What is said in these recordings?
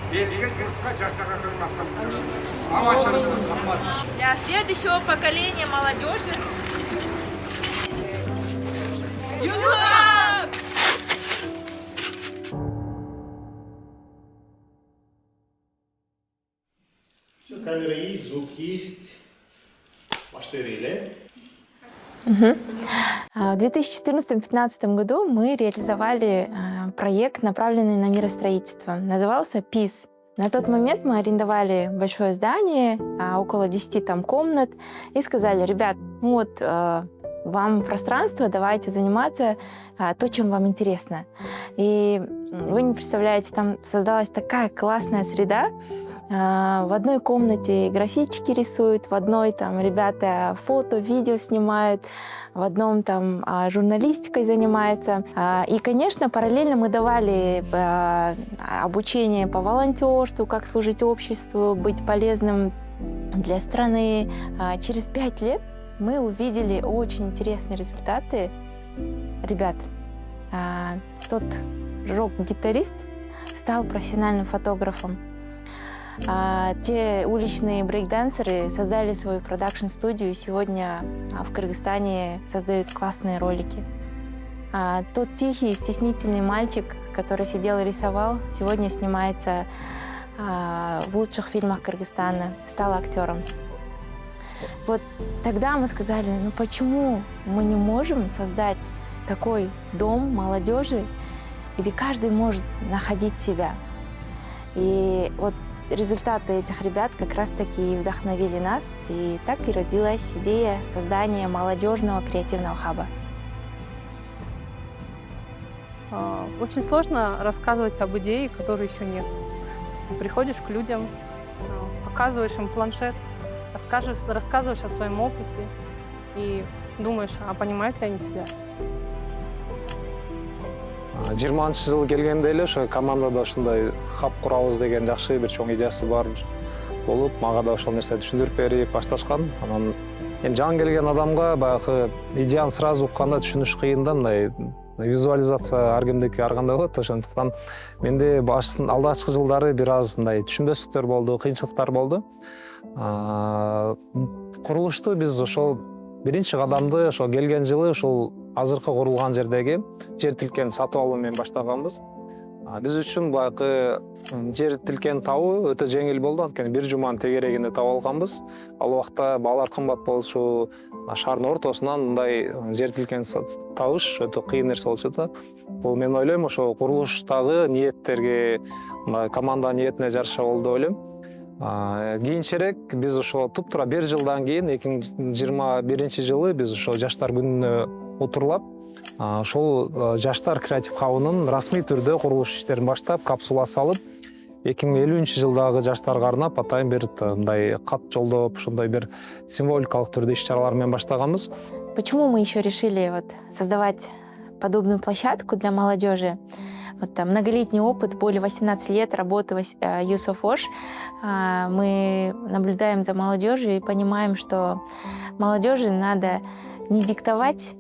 Элге, жұртқа, жастарға қызмет қылып. Аманшылық. Для следующего поколения молодежи. Юзап! Все, камера есть, звук есть. Баштерили. В 2014-2015 году мы реализовали проект, направленный на миростроительство. Назывался «Peace». На тот момент мы арендовали большое здание, около 10 там комнат, и сказали: ребят, ну вот вам пространство, давайте заниматься то, чем вам интересно. И вы не представляете, там создалась такая классная среда. В одной комнате графички рисуют, в одной там ребята фото, видео снимают, в одном там журналистикой занимаются. И, конечно, параллельно мы давали обучение по волонтерству, как служить обществу, быть полезным для страны. Через 5 лет мы увидели очень интересные результаты. Ребят, тот рок-гитарист стал профессиональным фотографом. Те уличные брейкдансеры создали свою продакшн-студию и сегодня в Кыргызстане создают классные ролики. Тот тихий, стеснительный мальчик, который сидел и рисовал, сегодня снимается в лучших фильмах Кыргызстана, стал актером. Вот тогда мы сказали, ну почему мы не можем создать такой дом молодежи, где каждый может находить себя. И вот результаты этих ребят как раз-таки вдохновили нас, и так и родилась идея создания молодежного креативного хаба. Очень сложно рассказывать об идее, которой еще нет. То есть ты приходишь к людям, показываешь им планшет, рассказываешь о своем опыте и думаешь, а понимают ли они тебя? 20 жыл келгенде эле ошо командада ушундай хаб курабыз деген жакшы бир чоң идеясы бар болуп, мага да ошол нерсе түшүндүрүп берип башташкан. Анан эми жаңы келген адамга баягы идеяны сразу укканда түшүнүш кыйын да, мындай визуализация ар кимдики ар кандай болот. Ошондуктан менде алдачкы жылдары бир аз мындай түшүнбөстүктөр болду, кыйынчылыктар болду. Курулушту биз ошол биринчи кадамды ошол келген жылы ошол азыркы курулган жердеги жер тилкени сатып алуу менен баштаганбыз. Биз үчүн баягы жер тилкени табуу өтө жеңил болду, анткени бир жуманын тегерегинде таап алганбыз. Ал убакта баалар кымбат болчу, шаардын ортосунан мындай жер тилкени табыш өтө кыйын нерсе болчу да. Бул мен ойлойм ошо курулуштагы ниеттерге, команда ниетине жараша болду деп ойлойм. Кийинчерээк биз ошо туп-туура 1 жылдан кийин 2021 жылы биз ошо жаштар күнүнө отурлап, ошол жаштар креатив хабынын расмий түрдө курулуш иштерин баштап, капсула салып, 2050 жылдагы жаштарга арнап атайын бир мындай кат жолдоп, ошондой бир символикалык түрдө иш-чаралар менен баштаганбыз. Почему мы еще решили создавать подобную площадку для молодежи? Многолетний опыт, более 18 лет работы в Youth of Osh. Мы наблюдаем за молодежью и понимаем, что молодежи надо не диктовать,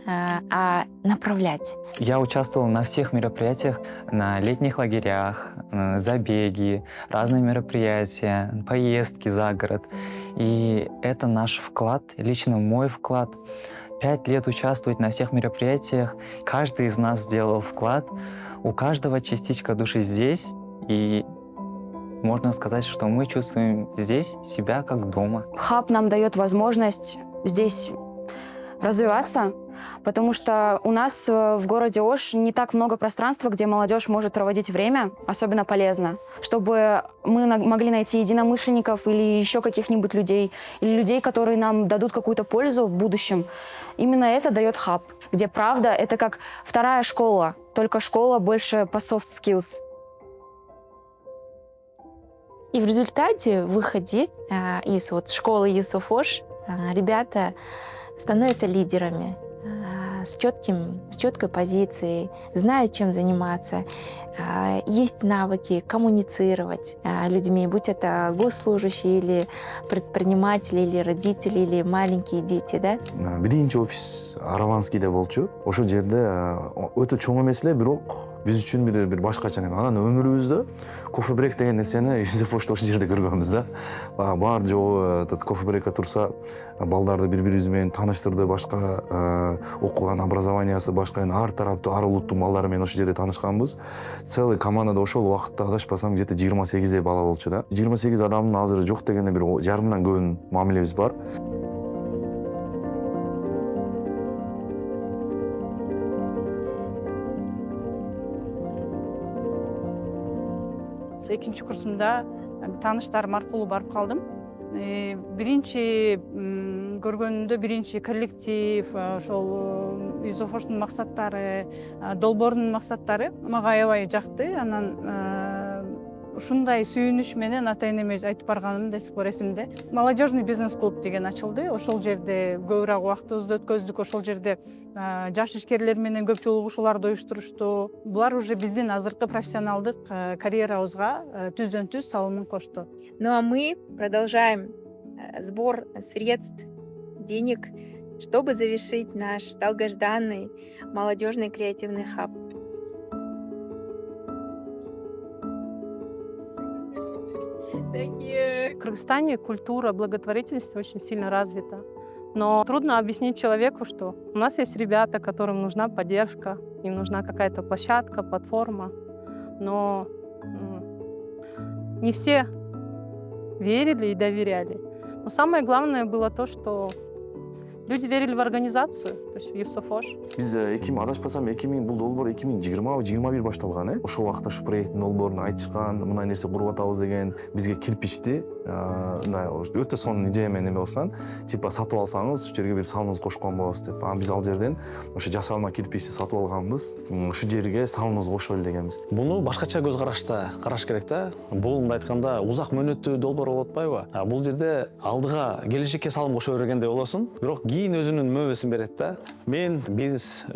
а направлять. Я участвовал на всех мероприятиях, на летних лагерях, забеги, разные мероприятия, поездки за город. И это наш вклад, лично мой вклад. 5 лет участвовать на всех мероприятиях. Каждый из нас сделал вклад. У каждого частичка души здесь. И можно сказать, что мы чувствуем здесь себя как дома. Хаб нам дает возможность здесь развиваться, потому что у нас в городе Ош не так много пространства, где молодежь может проводить время, особенно полезно, чтобы мы могли найти единомышленников или еще каких-нибудь людей, или людей, которые нам дадут какую-то пользу в будущем. Именно это дает хаб, где правда это как вторая школа, только школа больше по soft skills. И в результате, в выходе из школы Youth of Osh, ребята становятся лидерами, с четкой позицией, знают, чем заниматься, есть навыки коммуницировать людьми, будь это госслужащие или предприниматели, или родители, или маленькие дети, да? Биринчи офис Араванскийде болчу. Ошол жерде өтө чоң эмес эле, бирок Биз үчүн бир башкача неме. Анан өмүрүбүздө кофе брейк деген нерсени Юсефошто ошол жерде көргөнбүз да. Баягы бар жогу этот кофе брейкке турса, балдарды бири-бирибиз менен тааныштырды, башка окуган образованиясы башка ар тараптуу, ар улуттун балдары менен ошол жерде таанышканбыз. Целый командада ошол убакытта адашпасам где-то 28 бала болчу да. 28 адамдын азыр жок дегенде бир жарымдан көбүн мамилебиз бар. Экинчи курсумда тааныштарым аркылуу барып калдым. Биринчи көргөнүмдө биринчи коллектив, ошол Юсефоштун максаттары, долбоордун максаттары мага аябай жакты. Анан ушундай сүйүнүч менен ата энеме айтып барганым до сих пор эсимде. Молодежный бизнес-клуб деген ачылды. Ошол жерде көбүрөөк убактыбызды өткөздүк. Ошол жерде жаш ишкерлер менен көп жолугушууларды уюштурушту. Булар уже биздин азыркы профессионалдык карьерабызга түздөн-түз салымын кошту. Ну а мы продолжаем сбор средств, денег, чтобы завершить наш долгожданный молодежный креативный хаб. В Кыргызстане культура благотворительности очень сильно развита. Но трудно объяснить человеку, что у нас есть ребята, которым нужна поддержка, им нужна какая-то площадка, платформа. Но не все верили и доверяли. Но самое главное было то, что люди верили в организацию, то есть в Юсефош. Биз адашпасам 2000 бул долбоор 2020-21 башталган, Ошол убакта ушу проекттин долбоорун айтышкан, мындай нерсе куруп атабыз деген бизге кирпичти өтө сонун идея менен эме болгон. Типа сатып алсаңыз, ушул жерге бир салымыңыз кошкон болобуз деп. Биз ал жерден ошо жасалма кирпичти сатып алганбыз. Ушул жерге салымыңызды кошолу дегенбиз. Буну башкача көз карашта караш керек да. Бул мындай айтканда узак мөөнөттүү долбоор болуп атпайбы? Бул жерде алдыга келечекке салым кошо бергендей болосуң, бирок кийин өзүнүн мөбөсүн берет да. Мен бизнес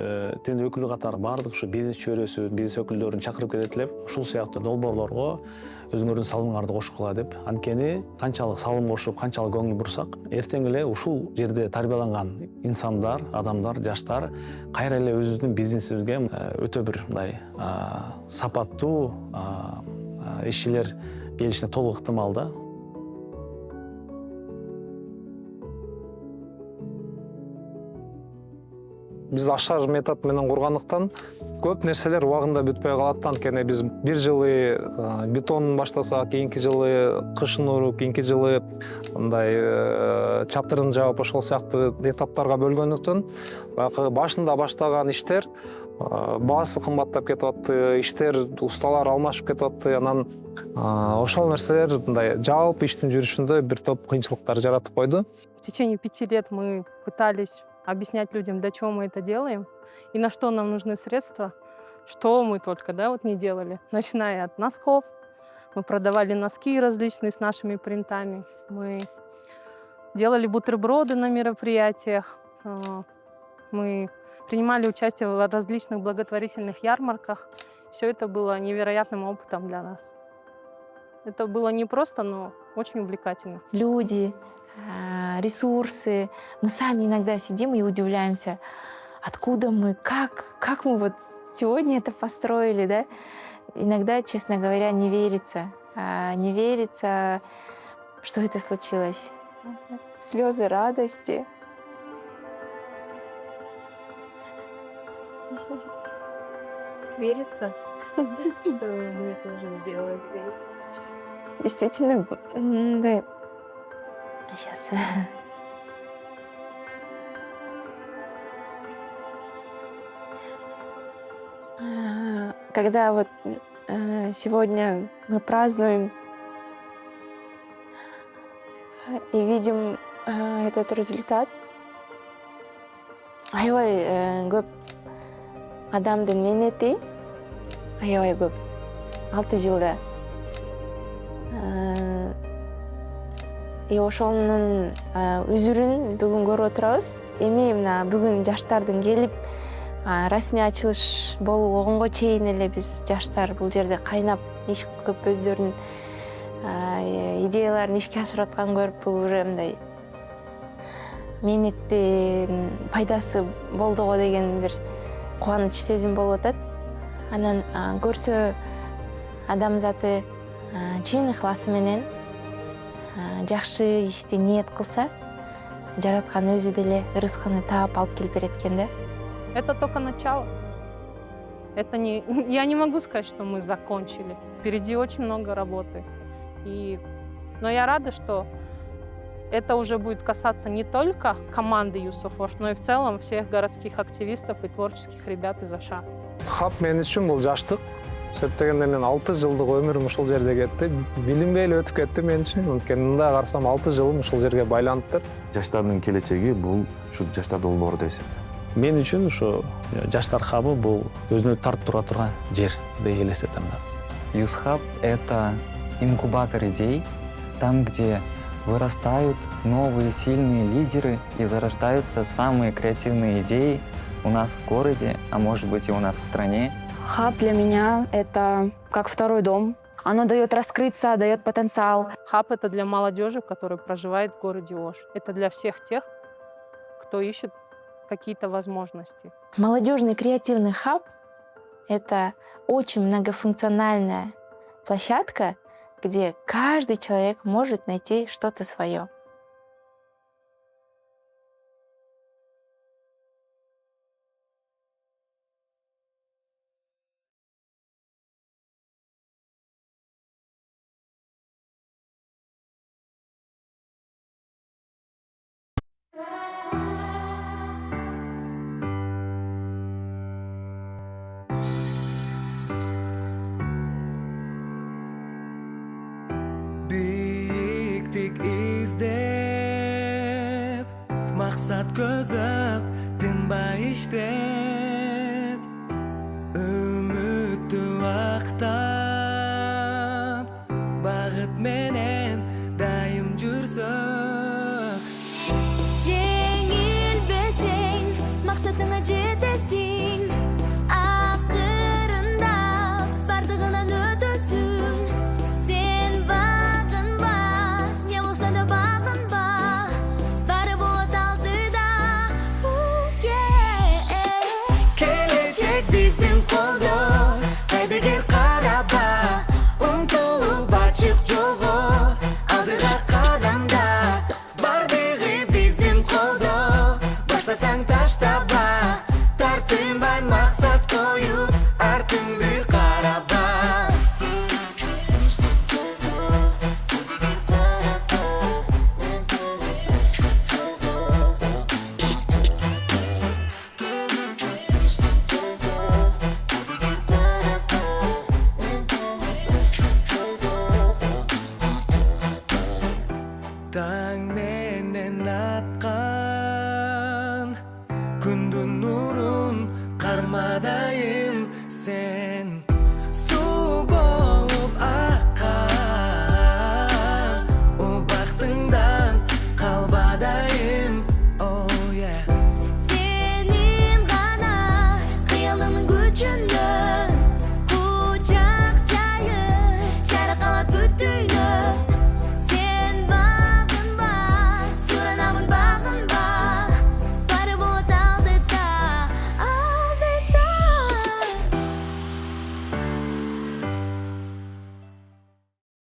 тен өкүлү катары бардык ушу бизнес чөйрөсү, бизнес өкүлдөрүн чакырып кетет элем. Ушул сыяктуу долбоорлорго өзүңөрдүн салымыңарды кошкула деп. Анткени канчалык салым кошуп, канчалык көңүл бурсак, эртең эле ушул жерде тарбияланган инсандар, адамдар, жаштар кайра эле өзүбүздүн бизнесибизге өтө бир мындай сапаттуу ишчилер келишине толук ыктымал да. Биз ашар метод менен кургандыктан көп нерселер убагында бүтпөй калат. Анткени биз бир жылы бетон баштасак, кийинки жылы кышын уруп, кийинки жылы мындай чатырын жаап, ошол сыяктуу этаптарга бөлгөндүктөн башында баштаган иштер баасы кымбаттап кетип атты, иштер усталар алмашып кетип атты. Анан ошол нерселер мындай жалпы иштин жүрүшүндө бир топ кыйынчылыктар жаратып койду. В течение 5 лет мы пытались объяснять людям, для чего мы это делаем и на что нам нужны средства, что мы только не делали. Начиная от носков, мы продавали носки различные с нашими принтами, мы делали бутерброды на мероприятиях, мы принимали участие в различных благотворительных ярмарках. Все это было невероятным опытом для нас. Это было непросто, но очень увлекательно. Люди, ресурсы. Мы сами иногда сидим и удивляемся, откуда мы, как мы вот сегодня это построили, да? Иногда, честно говоря, не верится, что это случилось. Слезы радости. Верится, что мы это уже сделали. Действительно, да. Сейчас. Когда вот сегодня мы празднуем и видим этот результат, аябай көп адамдын менети, аябай көп 6 жылда. И ошонун үзүрүн бүгүн көрүп отурабыз. Эми мына бүгүн жаштардын келип расмий ачылыш болгонго чейин эле биз жаштар бул жерде кайнап иш кылып өздөрүнүн идеяларын ишке ашырып атканын көрүп, бул уже мындай менеттин пайдасы болду го деген бир кубаныч сезим болуп атат. анан көрсө адамзаты чын ыхласы менен жакшы ишти ниет кылса, жараткан өзү деле рызкыны таап алып келип берет экен да. Это только начало. Это не, я не могу сказать, что мы закончили. Впереди очень много работы. Но я рада, что это уже будет касаться не только команды Youth of Osh, но и в целом всех городских активистов и творческих ребят из Оша. Хаб мен үчүн бул жаштык. Сөйт дегенде мен 6 жылдык өмүрүм ушул жерде кетти. Билинбей эле өтүп кетти мен үчүн. Анткени мындай карасам 6 жылым ушул жерге байланыптыр. Жаштардын келечеги бул ушу жаштар долбоору деп эсептейм. Мен үчүн ушу жаштар хабы бул өзүнө тартып тура турган жер деп элестетем да. Youth Hub — это инкубатор идей, там, где вырастают новые сильные лидеры и зарождаются самые креативные идеи у нас в городе, а может быть и у нас в стране. Хаб для меня — это как второй дом. Оно дает раскрыться, дает потенциал. Хаб — это для молодежи, которая проживает в городе Ош. Это для всех тех, кто ищет какие-то возможности. Молодежный креативный хаб — это очень многофункциональная площадка, где каждый человек может найти что-то свое. Biyiktік іздеп, мақсат көздеп, тынбай іштеп, үмітті ақтап, бағыт менен дайым жүрсек. Жеңілбесең, мақсатыңа жетесің, ақырында бардығынан өтесің. Sen бағынба, не болса да бағынба, бәрі болады алдыда. Келечек біздің қолда, қайдагер қараба, ұмтылып ашық жолға, алдыға қадамда. Бардығы біздің қолда, баштасаң таштаба, тартынбай мақсат қойып, артыңды қараба. Таң менен атқан күндің нұрын қармадайым сен.